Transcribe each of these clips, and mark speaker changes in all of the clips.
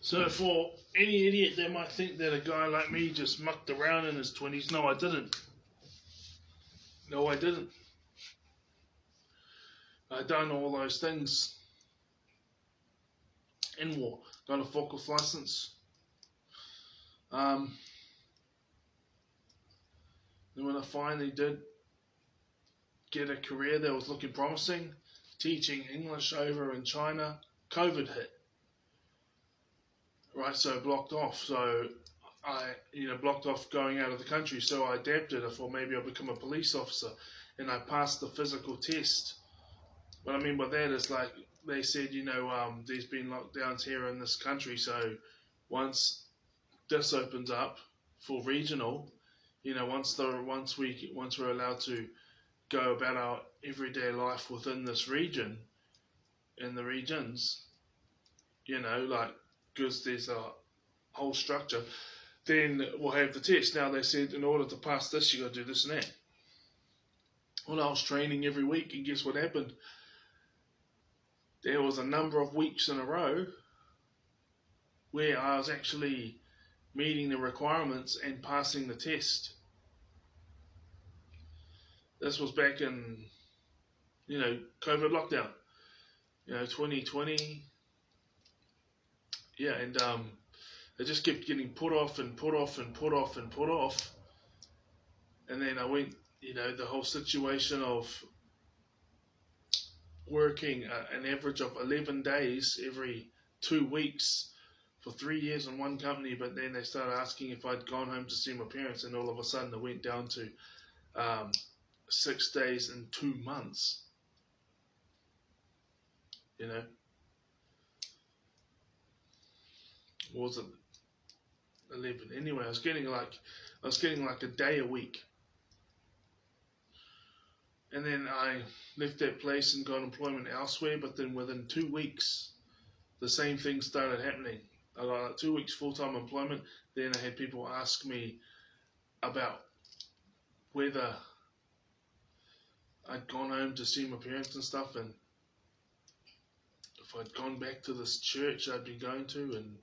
Speaker 1: So for any idiot that might think that a guy like me just mucked around in his 20s, no, I didn't. No, I didn't. I done all those things in war. Got a forklift license. Um, and when I finally did get a career that was looking promising, teaching English over in China, COVID hit. Right, so blocked off. So I, blocked off going out of the country. So I adapted. I thought maybe I'll become a police officer, and I passed the physical test. What I mean by that is like they said, there's been lockdowns here in this country. So once this opens up for regional, once we're allowed to go about our everyday life within this region, in the regions, like because there's a whole structure, then we'll have the test. Now they said in order to pass this, you got to do this and that. Well, I was training every week, and guess what happened? There was a number of weeks in a row where I was actually meeting the requirements and passing the test. This was back in, COVID lockdown, 2020. Yeah, and it just kept getting put off and put off and put off and put off. And then I went, the whole situation of working an average of 11 days every 2 weeks for 3 years in one company, but then they started asking if I'd gone home to see my parents, and all of a sudden it went down to 6 days in 2 months. Was it 11? Anyway, I was getting like a day a week. And then I left that place and got employment elsewhere, but then within 2 weeks, the same thing started happening. I got like 2 weeks full-time employment. Then I had people ask me about whether I'd gone home to see my parents and stuff, and if I'd gone back to this church I'd been going to, and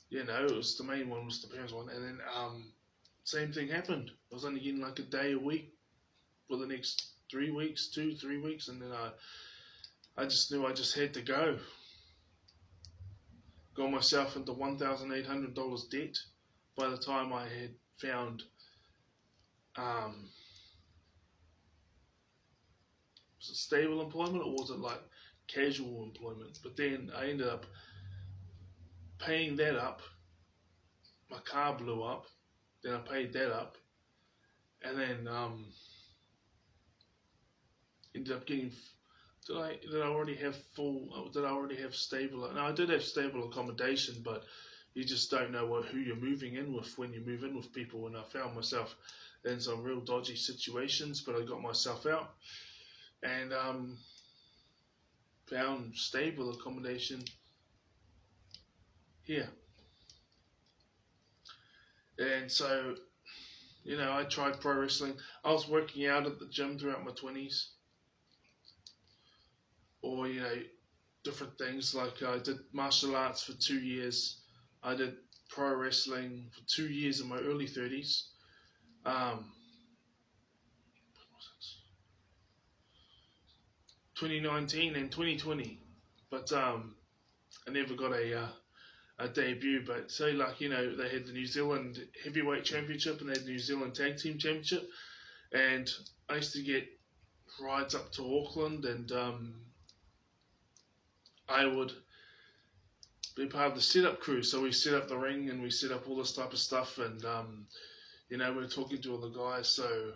Speaker 1: it was the main one, was the parents one. And then same thing happened. I was only getting like a day a week for the next 3 weeks, 2-3 weeks, and then I just knew I just had to go. Got myself into $1,800 debt by the time I had found was it stable employment, or was it like casual employment? But then I ended up paying that up. My car blew up. Then I paid that up, and then ended up getting. Did I already have stable? No, I did have stable accommodation, but you just don't know who you're moving in with when you move in with people. And I found myself in some real dodgy situations, but I got myself out and found stable accommodation here. And so, I tried pro wrestling. I was working out at the gym throughout my 20s. Or, different things. Like I did martial arts for 2 years. I did pro wrestling for 2 years in my early 30s. 2019 and 2020. But I never got a debut, but say they had the New Zealand Heavyweight Championship and they had the New Zealand Tag Team Championship, and I used to get rides up to Auckland, and I would be part of the setup crew. So we set up the ring and we set up all this type of stuff, and we were talking to all the guys. So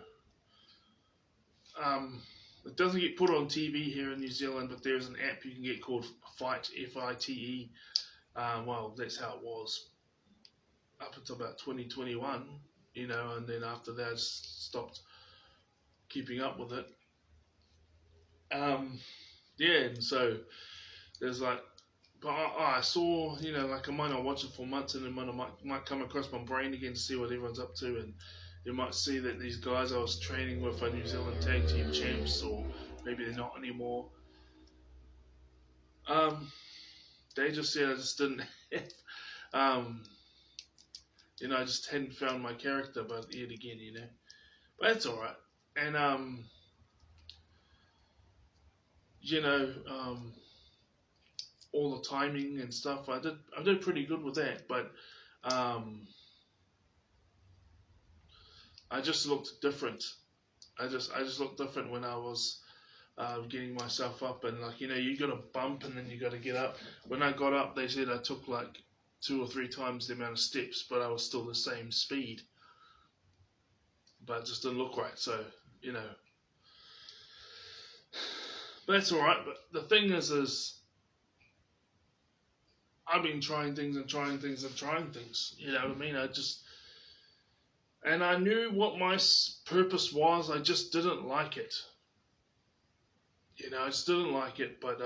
Speaker 1: it doesn't get put on TV here in New Zealand, but there's an app you can get called Fight, F-I-T-E. Well, that's how it was up until about 2021, and then after that I stopped keeping up with it. And so there's like, but I saw, like I might not watch it for months, and then I might come across my brain again to see what everyone's up to, and you might see that these guys I was training with are New Zealand Tag Team Champs, or maybe they're not anymore. Um, they just said I just didn't have, um, I just hadn't found my character, but yet again, but that's all right. And you know, all the timing and stuff, I did pretty good with that, but um, I just looked different. I just looked different when I was getting myself up, and like you got to bump and then you got to get up. When I got up, they said I took like 2 or 3 times the amount of steps, but I was still the same speed, but it just didn't look right. So you know, but that's all right. But the thing is I've been trying things and trying things and trying things. You know what I mean? And I knew what my purpose was. I just didn't like it. I just didn't like it. But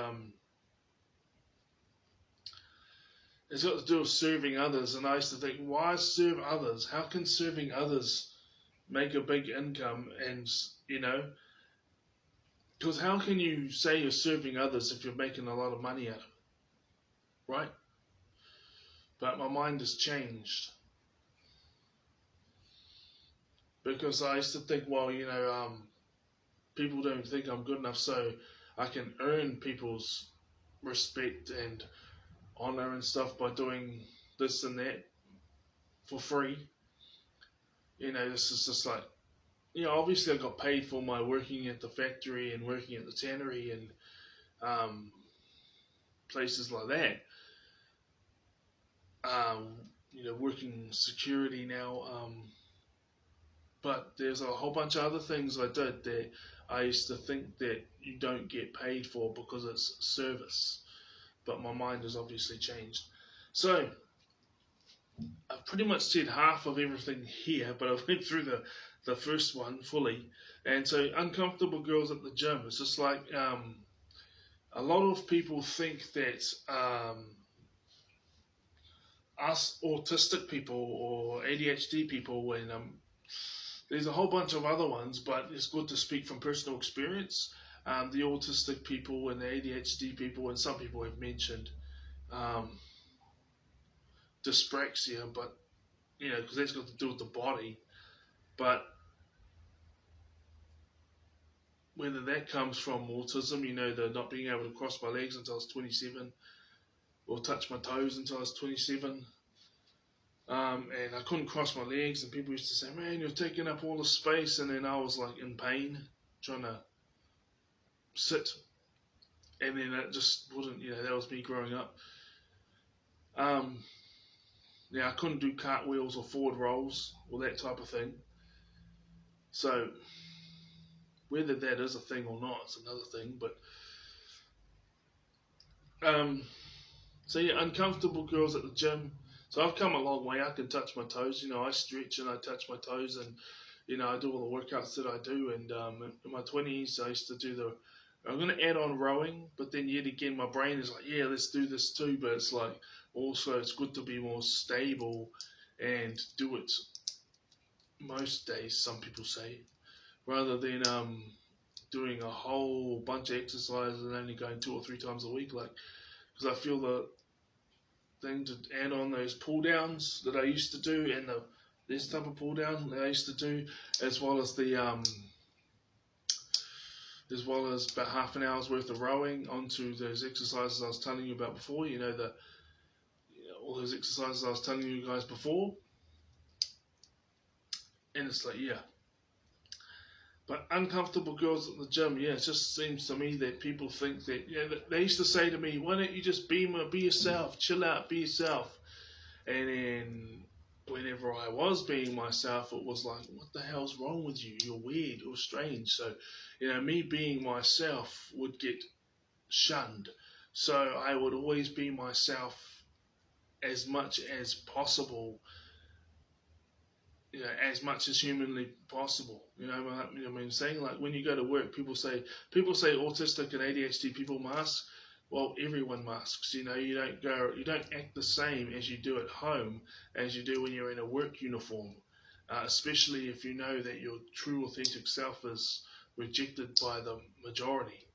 Speaker 1: it's got to do with serving others. And I used to think, why serve others? How can serving others make a big income? And because how can you say you're serving others if you're making a lot of money out of it, right? But my mind has changed. Because I used to think, well, people don't think I'm good enough, so I can earn people's respect and honor and stuff by doing this and that for free. This is just like, obviously I got paid for my working at the factory and working at the tannery and places like that. Working security now. But there's a whole bunch of other things I did that I used to think that you don't get paid for because it's service. But my mind has obviously changed. So, I've pretty much said half of everything here, but I went through the first one fully. And so, uncomfortable girls at the gym. It's just like a lot of people think that us autistic people or ADHD people, and there's a whole bunch of other ones, but it's good to speak from personal experience. The autistic people and the ADHD people, and some people have mentioned dyspraxia, but because that's got to do with the body. But whether that comes from autism, the not being able to cross my legs until I was 27, or touch my toes until I was 27. And I couldn't cross my legs, and people used to say, "Man, you're taking up all the space," and then I was like in pain, trying to sit, and then it just wouldn't. That was me growing up. I couldn't do cartwheels or forward rolls or that type of thing. So whether that is a thing or not, it's another thing. But so yeah, uncomfortable girls at the gym. So I've come a long way. I can touch my toes. I stretch and I touch my toes, and I do all the workouts that I do. And in my 20s, I used to do I'm going to add on rowing, but then yet again, my brain is like, yeah, let's do this too. But it's like, also, it's good to be more stable and do it most days, some people say, rather than doing a whole bunch of exercises and only going 2 or 3 times a week. Like, because I feel the thing to add on those pull downs that I used to do, and this type of pull down that I used to do, as well as about half an hour's worth of rowing onto those exercises I was telling you about before. All those exercises I was telling you guys before, and it's like, yeah. But uncomfortable girls at the gym, yeah, it just seems to me that people think that, they used to say to me, why don't you just be yourself, chill out, be yourself. And then whenever I was being myself, it was like, what the hell's wrong with you? You're weird or strange. So, me being myself would get shunned. So I would always be myself as much as possible, as much as humanly possible. Saying, like, when you go to work, people say autistic and ADHD people mask. Well, everyone masks. You don't act the same as you do at home as you do when you're in a work uniform. Especially if you know that your true authentic self is rejected by the majority.